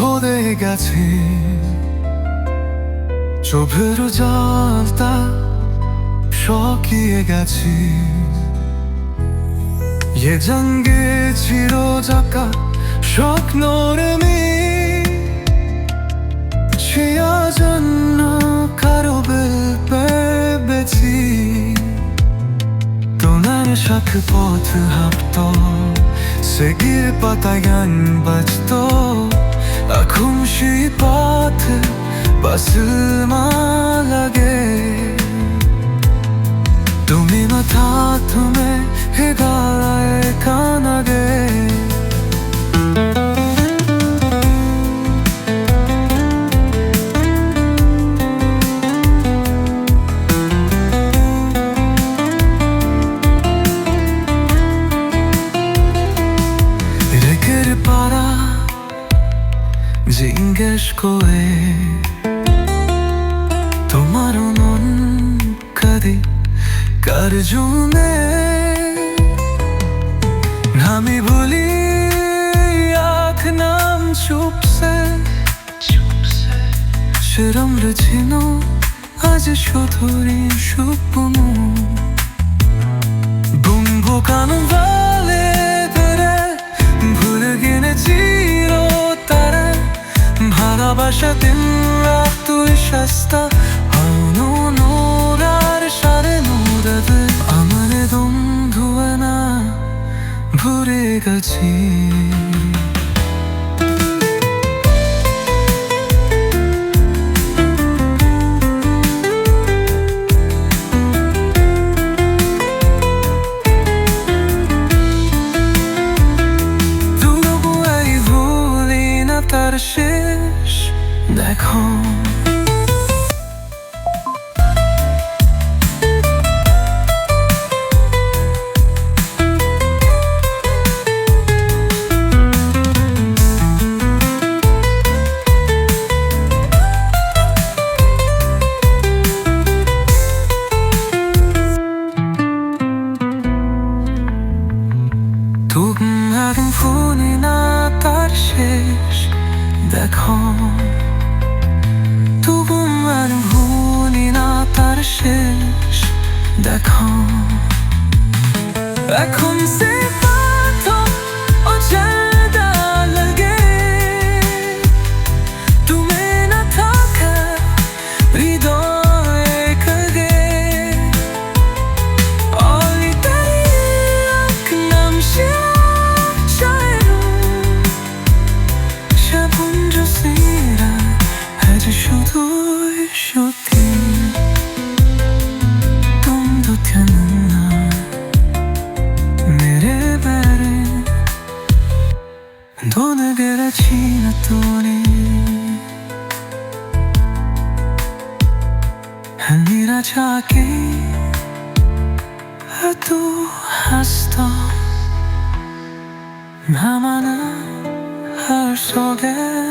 ধরে গেছে চোখের জালটা শকিয়ে গেছে 예장게 지로잡가 স্বপ্নরে 취하잖아 가로를 빼배지 또 나의 샤크보트 합도 세길 바다간 바지도 아kum시 바트 바스말하게 তুমিমা থামে হে গায়ে কানাগে রেকের পাড়া জিজ্ঞেস করে তোমার মন কাঁদে কার জন্যে আমি বলি আখ নাম চুপসে সেরম ছিল আজ শুধুই স্বপ্ন বুম্বো কান ভালে ধরে ভুলে গেছি তারা ভালোবাসা দিন রাত তুই সস্তা নোরার সারে নোরাতে আমার দম ধুয়ে না ভরে গেছি তবু এই ভুলি না তার শেষ দেখো তুমহারিং ফুনি না তার শেষ দেখো তুমহারিং ফুনি না তার শেষ দেখো এখন সে পাথো ও জাদা লাগে তুমি না থাকা হৃদয়ে কাগে অলিতাই এক নাম শুধুই সত্যি তুমি না মেরে বেড়ে ধনে গেছি না তোরে হানিরা চাকে এত হাসতো 나만은 할 속에